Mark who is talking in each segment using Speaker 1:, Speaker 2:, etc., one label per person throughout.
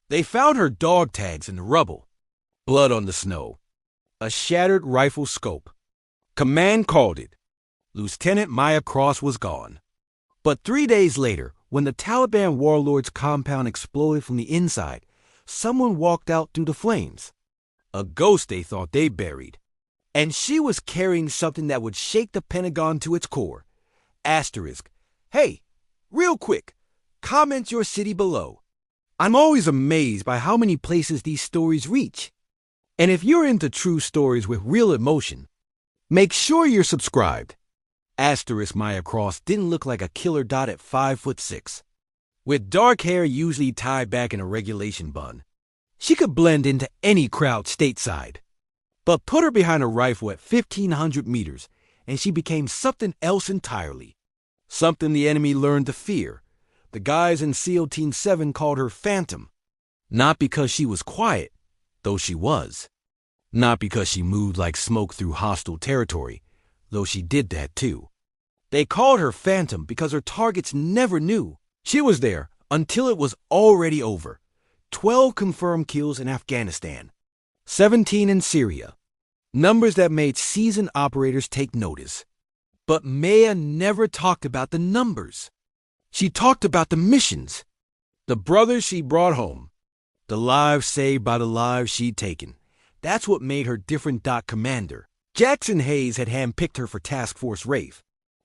Speaker 1: They found her dog tags in the rubble, blood on the snow, a shattered rifle scope. Command called it. Lieutenant Maya Cross was gone. But 3 days later, when the Taliban warlord's compound exploded from the inside, someone walked out through the flames. A ghost they thought they buried. And she was carrying something that would shake the Pentagon to its core. Asterisk. Hey, real quick, comment your city below. I'm always amazed by how many places these stories reach. And if you're into true stories with real emotion, make sure you're subscribed. Asterisk Maya Cross didn't look like a killer dot at 5'6". With dark hair usually tied back in a regulation bun, she could blend into any crowd stateside. But put her behind a rifle at 1,500 meters, and she became something else entirely. Something the enemy learned to fear. The guys in SEAL Team 7 called her Phantom. Not because she was quiet, though she was. Not because she moved like smoke through hostile territory, though she did that too. They called her Phantom because her targets never knew. She was there until it was already over. 12 confirmed kills in Afghanistan. 17 in Syria. Numbers that made seasoned operators take notice. But Maya never talked about the numbers. She talked about the missions, the brothers she brought home, the lives saved by the lives she'd taken. That's what made her different. Commander Jackson Hayes had handpicked her for Task Force Rafe,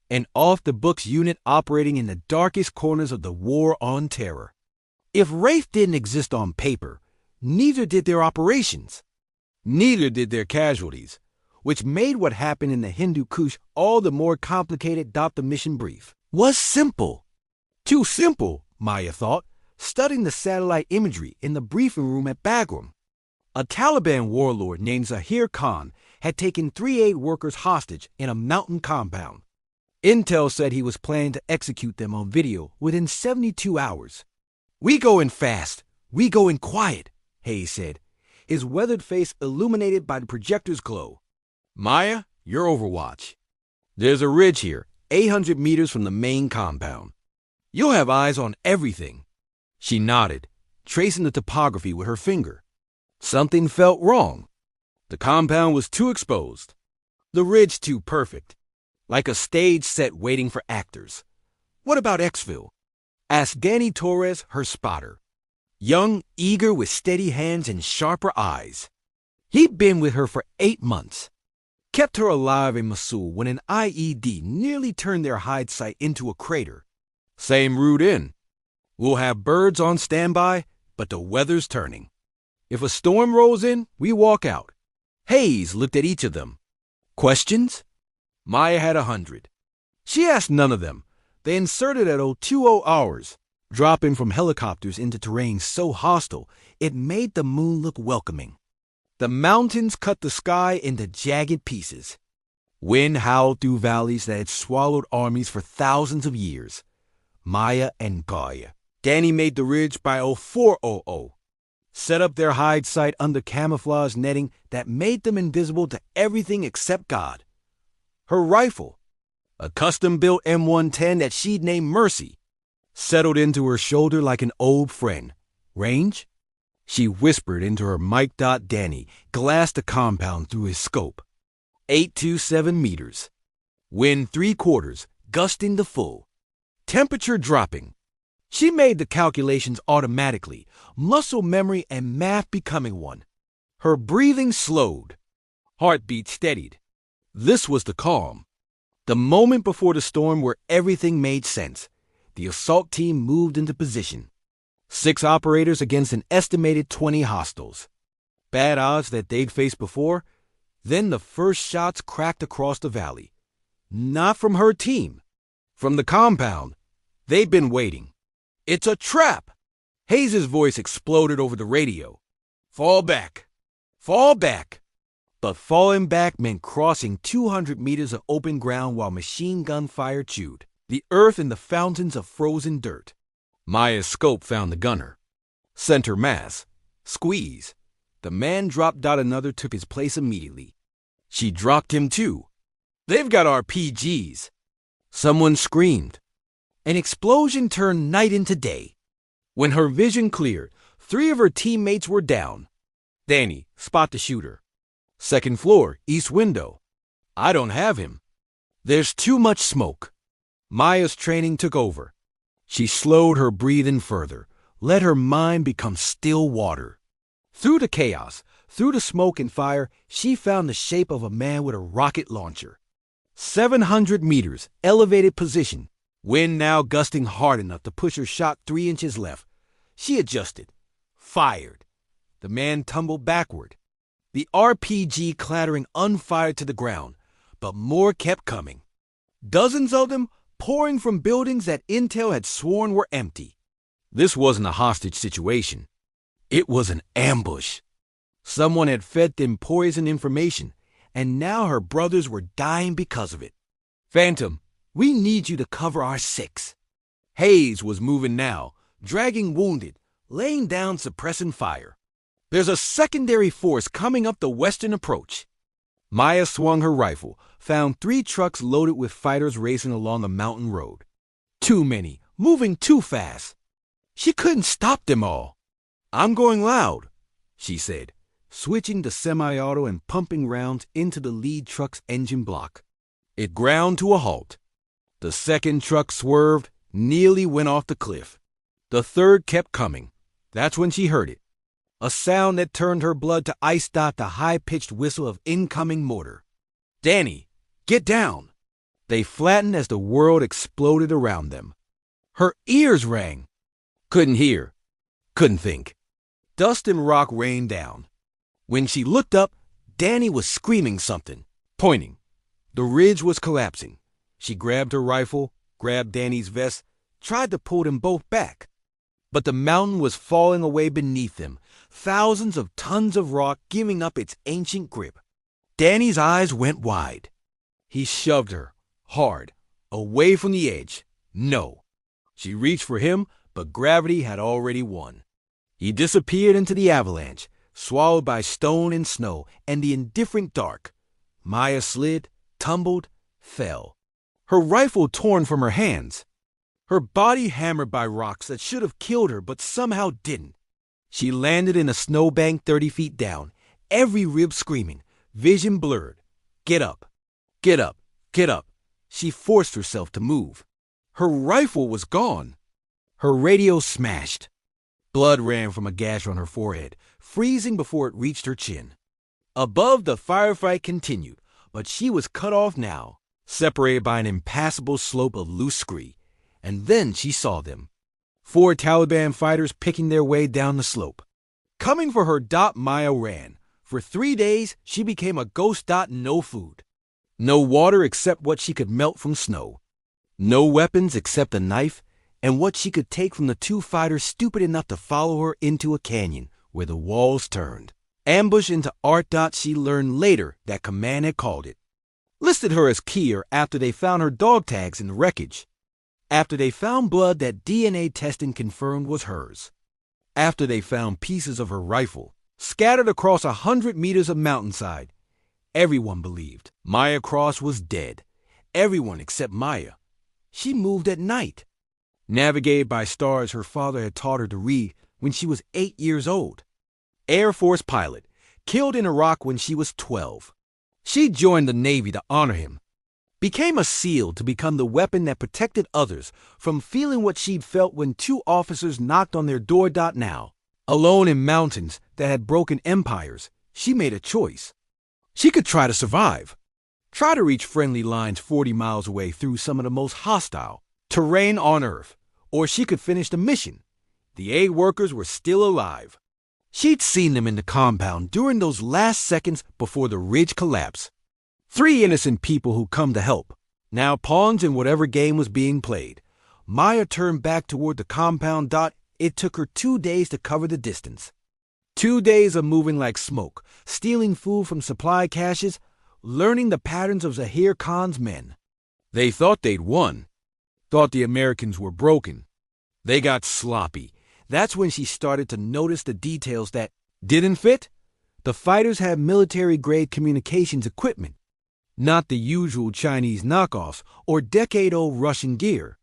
Speaker 1: an off-the-books unit operating in the darkest corners of the War on Terror. If Rafe didn't exist on paper, neither did their operations. Neither did their casualties, which made what happened in the Hindu Kush all the more complicated. The mission brief was simple. Too simple, Maya thought, studying the satellite imagery in the briefing room at Bagram. A Taliban warlord named Zahir Khan had taken 3 aid workers hostage in a mountain compound. Intel said he was planning to execute them on video within 72 hours. "We go in fast, we go in quiet," Hayes said, his weathered face illuminated by the projector's glow. "Maya, you're Overwatch. There's a ridge here, 800 meters from the main compound. You'll have eyes on everything." She nodded, tracing the topography with her finger. Something felt wrong. The compound was too exposed. The ridge too perfect. Like a stage set waiting for actors. "What about Exfil?" asked Danny Torres, her spotter. Young, eager, with steady hands and sharper eyes. He'd been with her for 8 months. Kept her alive in Mosul when an IED nearly turned their hide site into a crater. "Same route in. We'll have birds on standby, but the weather's turning. If a storm rolls in, we walk out." Hayes looked at each of them. Questions? Maya had 100. She asked none of them. They inserted at 020 hours, dropping from helicopters into terrain so hostile it made the moon look welcoming. The mountains cut the sky into jagged pieces. Wind howled through valleys that had swallowed armies for thousands of years. Maya and Gaia. Danny made the ridge by 0400. Set up their hide site under camouflage netting that made them invisible to everything except God. Her rifle, a custom-built M110 that she'd named Mercy, settled into her shoulder like an old friend. Range? She whispered into her mic. Danny glassed the compound through his scope. 827 meters. Wind 3/4, gusting to full. Temperature dropping. She made the calculations automatically, muscle memory and math becoming one. Her breathing slowed. Heartbeat steadied. This was the calm. The moment before the storm where everything made sense. The assault team moved into position. 6 operators against an estimated 20 hostiles. Bad odds that they'd faced before. Then the first shots cracked across the valley. Not from her team. From the compound. They'd been waiting. "It's a trap!" Hayes' voice exploded over the radio. "Fall back! Fall back!" But falling back meant crossing 200 meters of open ground while machine gun fire chewed the earth in the fountains of frozen dirt. Maya's scope found the gunner. Center mass. Squeeze. The man dropped. Another took his place immediately. She dropped him too. "They've got RPGs." Someone screamed. An explosion turned night into day. When her vision cleared, 3 of her teammates were down. Danny, spot the shooter. Second floor, east window. I don't have him. There's too much smoke. Maya's training took over. She slowed her breathing further, let her mind become still water. Through the chaos, through the smoke and fire, she found the shape of a man with a rocket launcher. 700 meters, elevated position. Wind now gusting hard enough to push her shot 3 inches left. She adjusted. Fired. The man tumbled backward. The RPG clattering unfired to the ground, but more kept coming. Dozens of them pouring from buildings that Intel had sworn were empty. This wasn't a hostage situation. It was an ambush. Someone had fed them poison information, and now her brothers were dying because of it. Phantom, we need you to cover our 6. Hayes was moving now, dragging wounded, laying down suppressing fire. There's a secondary force coming up the western approach. Maya swung her rifle, found 3 trucks loaded with fighters racing along the mountain road. Too many, moving too fast. She couldn't stop them all. I'm going loud, she said, switching to semi-auto and pumping rounds into the lead truck's engine block. It ground to a halt. The second truck swerved, nearly went off the cliff. The third kept coming. That's when she heard it. A sound that turned her blood to ice dot the high-pitched whistle of incoming mortar. Danny, get down! They flattened as the world exploded around them. Her ears rang. Couldn't hear. Couldn't think. Dust and rock rained down. When she looked up, Danny was screaming something, pointing. The ridge was collapsing. She grabbed her rifle, grabbed Danny's vest, tried to pull them both back. But the mountain was falling away beneath them, thousands of tons of rock giving up its ancient grip. Danny's eyes went wide. He shoved her, hard, away from the edge. No. She reached for him, but gravity had already won. He disappeared into the avalanche, swallowed by stone and snow and the indifferent dark. Maya slid, tumbled, fell. Her rifle torn from her hands. Her body hammered by rocks that should have killed her but somehow didn't. She landed in a snowbank 30 feet down, every rib screaming, vision blurred. Get up. Get up. Get up. She forced herself to move. Her rifle was gone. Her radio smashed. Blood ran from a gash on her forehead, freezing before it reached her chin. Above, the firefight continued, but she was cut off now, separated by an impassable slope of loose scree. And then she saw them. 4 Taliban fighters picking their way down the slope. Coming for her, Maya ran. For 3 days, she became a ghost. No food. No water except what she could melt from snow. No weapons except a knife and what she could take from the 2 fighters stupid enough to follow her into a canyon where the walls turned. Ambush into art. She learned later that command had called it. Listed her as Kier after they found her dog tags in the wreckage. After they found blood that DNA testing confirmed was hers. After they found pieces of her rifle, scattered across 100 meters of mountainside. Everyone believed Maya Cross was dead. Everyone except Maya. She moved at night. Navigated by stars her father had taught her to read when she was 8 years old. Air Force pilot, killed in Iraq when she was 12. She joined the Navy to honor him. Became a SEAL to become the weapon that protected others from feeling what she'd felt when 2 officers knocked on their door. Now, alone in mountains that had broken empires, she made a choice. She could try to survive. Try to reach friendly lines 40 miles away through some of the most hostile terrain on Earth, or she could finish the mission. The aid workers were still alive. She'd seen them in the compound during those last seconds before the ridge collapsed. 3 innocent people who come to help, now pawns in whatever game was being played. Maya turned back toward the compound. It took her 2 days to cover the distance. 2 days of moving like smoke, stealing food from supply caches, learning the patterns of Zahir Khan's men. They thought they'd won. Thought the Americans were broken. They got sloppy. That's when she started to notice the details that didn't fit. The fighters had military-grade communications equipment, not the usual Chinese knockoffs or decade-old Russian gear.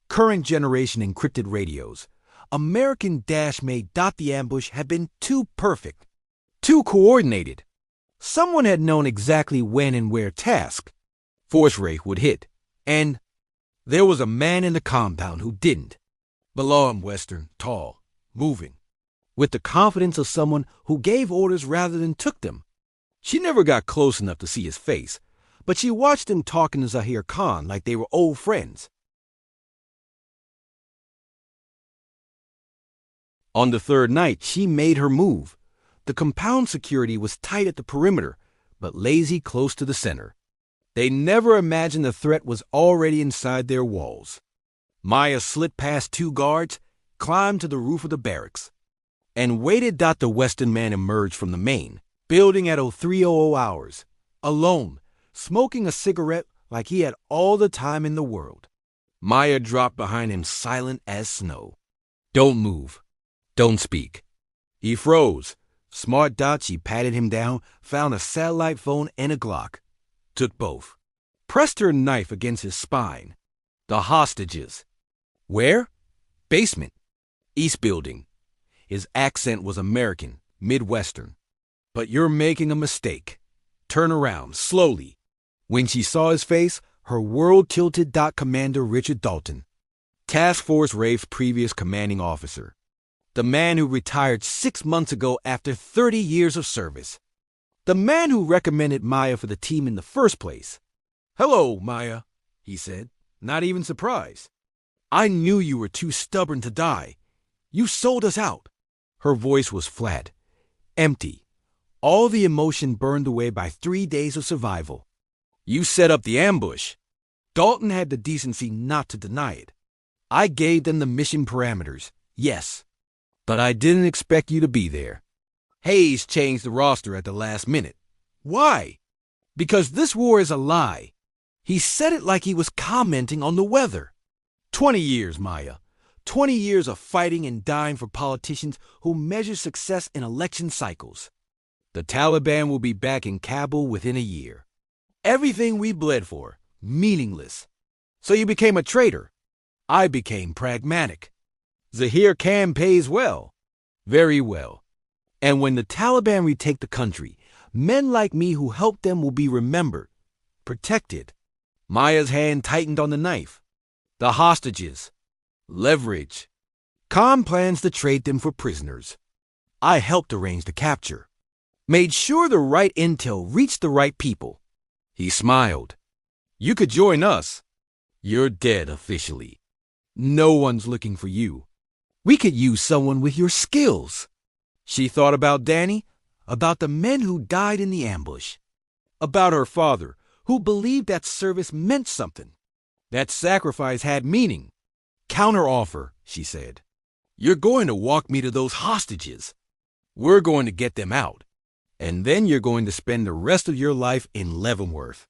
Speaker 1: Current generation encrypted radios, American dash made the ambush had been too perfect, too coordinated. Someone had known exactly when and where task, force rate would hit, and there was a man in the compound who didn't. Below Western, tall, moving, with the confidence of someone who gave orders rather than took them. She never got close enough to see his face, but she watched him talking to Zahir Khan like they were old friends. On the third night, she made her move. The compound security was tight at the perimeter, but lazy close to the center. They never imagined the threat was already inside their walls. Maya slid past 2 guards, climbed to the roof of the barracks, and waited. The Western man emerged from the main building at 03:00 hours, alone, smoking a cigarette like he had all the time in the world. Maya dropped behind him, silent as snow. Don't move. Don't speak. He froze. Smart she patted him down, found a satellite phone and a Glock. Took both. Pressed her knife against his spine. The hostages. Where? Basement. East building. His accent was American, Midwestern. But you're making a mistake. Turn around, slowly. When she saw his face, her world tilted. Commander Richard Dalton, Task Force Rafe's previous commanding officer. The man who retired 6 months ago after 30 years of service. The man who recommended Maya for the team in the first place. Hello, Maya, he said, not even surprised. I knew you were too stubborn to die. You sold us out. Her voice was flat, empty. All the emotion burned away by 3 days of survival. You set up the ambush. Dalton had the decency not to deny it. I gave them the mission parameters, yes. But I didn't expect you to be there. Hayes changed the roster at the last minute. Why? Because this war is a lie. He said it like he was commenting on the weather. 20 years, Maya. 20 years of fighting and dying for politicians who measure success in election cycles. The Taliban will be back in Kabul within a year. Everything we bled for, meaningless. So you became a traitor. I became pragmatic. Zahir Khan pays well. Very well. And when the Taliban retake the country, men like me who helped them will be remembered, protected. Maya's hand tightened on the knife. The hostages. Leverage. Khan plans to trade them for prisoners. I helped arrange the capture. Made sure the right intel reached the right people. He smiled. You could join us. You're dead officially. No one's looking for you. We could use someone with your skills. She thought about Danny, about the men who died in the ambush, about her father, who believed that service meant something, that sacrifice had meaning. Counteroffer, she said. You're going to walk me to those hostages. We're going to get them out. And then you're going to spend the rest of your life in Leavenworth.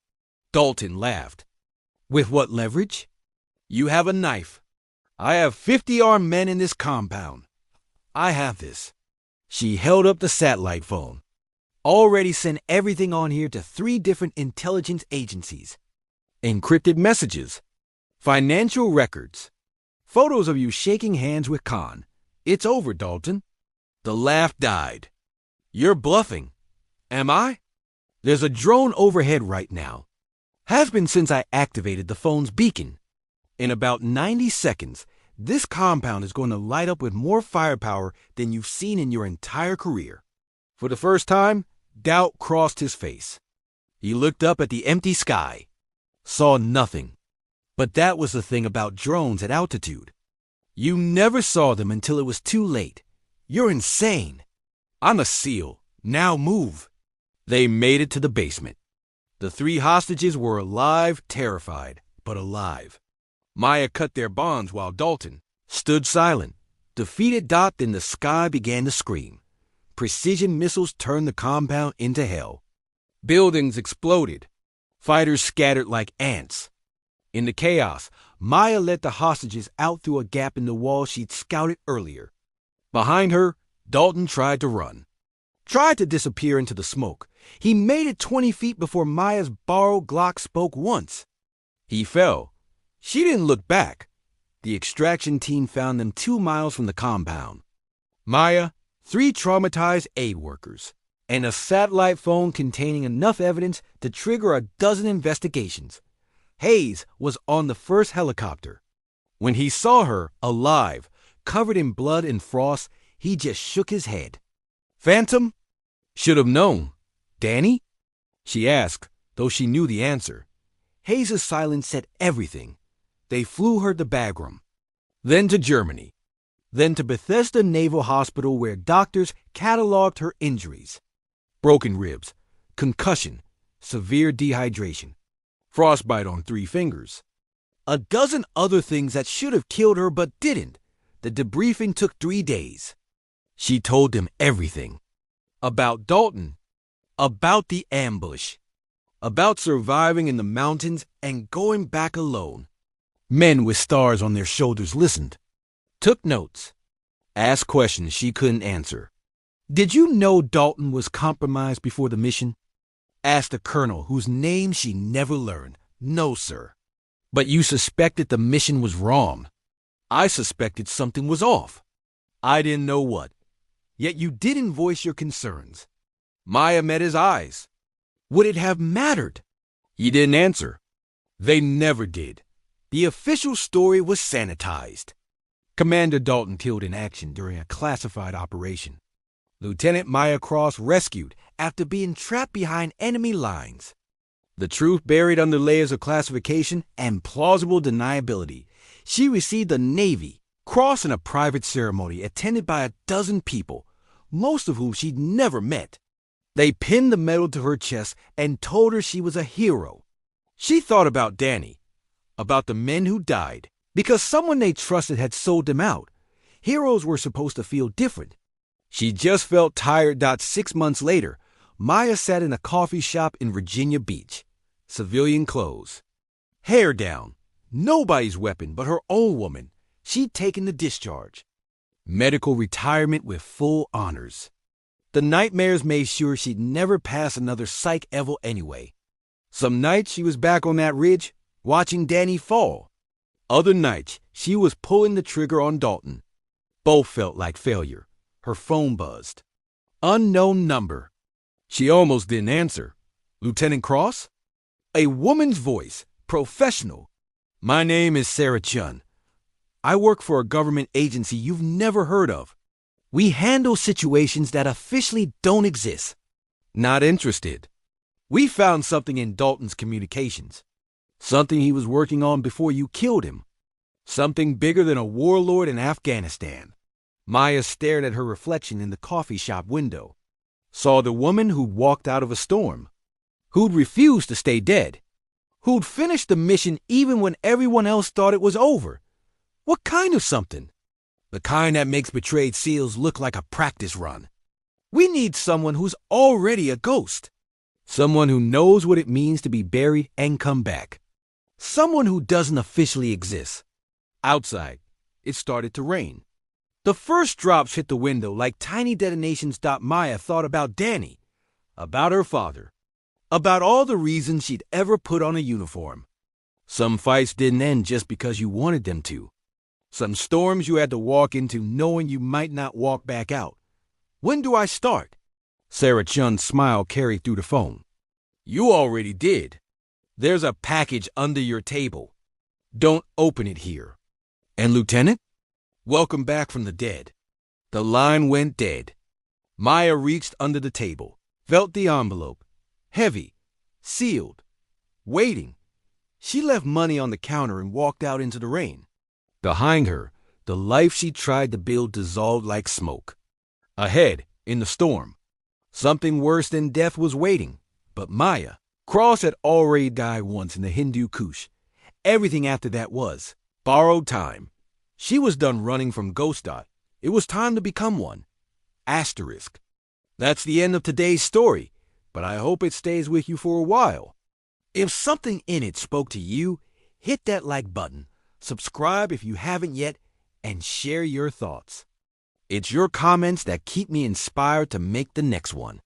Speaker 1: Dalton laughed. With what leverage? You have a knife. I have 50 armed men in this compound. I have this. She held up the satellite phone. Already sent everything on here to 3 different intelligence agencies. Encrypted messages. Financial records. Photos of you shaking hands with Khan. It's over, Dalton. The laugh died. You're bluffing. Am I? There's a drone overhead right now. Has been since I activated the phone's beacon. In about 90 seconds, this compound is going to light up with more firepower than you've seen in your entire career. For the first time, doubt crossed his face. He looked up at the empty sky. Saw nothing. But that was the thing about drones at altitude. You never saw them until it was too late. You're insane. I'm a SEAL. Now move. They made it to the basement. The 3 hostages were alive, terrified, but alive. Maya cut their bonds while Dalton stood silent. Defeated. Then the sky began to scream. Precision missiles turned the compound into hell. Buildings exploded. Fighters scattered like ants. In the chaos, Maya led the hostages out through a gap in the wall she'd scouted earlier. Behind her, Dalton tried to run. Tried to disappear into the smoke. He made it 20 feet before Maya's borrowed Glock spoke once. He fell. She didn't look back. The extraction team found them 2 miles from the compound. Maya, 3 traumatized aid workers, and a satellite phone containing enough evidence to trigger a dozen investigations. Hayes was on the first helicopter. When he saw her, alive, covered in blood and frost, he just shook his head. Phantom? Should have known. Danny? She asked, though she knew the answer. Hayes' silence said everything. They flew her to Bagram, then to Germany, then to Bethesda Naval Hospital where doctors cataloged her injuries. Broken ribs, concussion, severe dehydration, frostbite on 3 fingers. A dozen other things that should have killed her but didn't. The debriefing took 3 days. She told them everything. About Dalton, about the ambush, about surviving in the mountains and going back alone. Men with stars on their shoulders listened, took notes, asked questions she couldn't answer. Did you know Dalton was compromised before the mission? Asked a colonel whose name she never learned. No, sir. But you suspected the mission was wrong. I suspected something was off. I didn't know what. Yet you didn't voice your concerns. Maya met his eyes. Would it have mattered? He didn't answer. They never did. The official story was sanitized. Commander Dalton killed in action during a classified operation. Lieutenant Maya Cross rescued after being trapped behind enemy lines. The truth buried under layers of classification and plausible deniability. She received a Navy Cross in a private ceremony attended by 12 people, most of whom she'd never met. They pinned the medal to her chest and told her she was a hero. She thought about Danny, about the men who died, because someone they trusted had sold them out. Heroes were supposed to feel different. She just felt tired. 6 months later, Maya sat in a coffee shop in Virginia Beach. Civilian clothes. Hair down. Nobody's weapon but her own woman. She'd taken the discharge. Medical retirement with full honors. The nightmares made sure she'd never pass another psych eval anyway. Some nights she was back on that ridge, watching Danny fall. Other nights she was pulling the trigger on Dalton. Both felt like failure. Her phone buzzed. Unknown number. She almost didn't answer. Lieutenant Cross? A woman's voice, professional. My name is Sarah Chun. I work for a government agency you've never heard of. We handle situations that officially don't exist. Not interested. We found something in Dalton's communications. Something he was working on before you killed him. Something bigger than a warlord in Afghanistan. Maya stared at her reflection in the coffee shop window. Saw the woman who'd walked out of a storm. Who'd refused to stay dead. Who'd finished the mission even when everyone else thought it was over. What kind of something? The kind that makes betrayed SEALs look like a practice run. We need someone who's already a ghost. Someone who knows what it means to be buried and come back. Someone who doesn't officially exist. Outside, it started to rain. The first drops hit the window like tiny detonations. Maya thought about Danny, about her father, about all the reasons she'd ever put on a uniform. Some fights didn't end just because you wanted them to. Some storms you had to walk into knowing you might not walk back out. When do I start? Sarah Chun's smile carried through the phone. You already did. There's a package under your table. Don't open it here. And Lieutenant? Welcome back from the dead. The line went dead. Maya reached under the table, felt the envelope. Heavy, sealed, waiting. She left money on the counter and walked out into the rain. Behind her, the life she tried to build dissolved like smoke. Ahead, in the storm, something worse than death was waiting. But Maya, Cross had already died once in the Hindu Kush. Everything after that was borrowed time. She was done running from Ghost Dot. It was time to become one. Asterisk. That's the end of today's story, but I hope it stays with you for a while. If something in it spoke to you, hit that like button, subscribe if you haven't yet, and share your thoughts. It's your comments that keep me inspired to make the next one.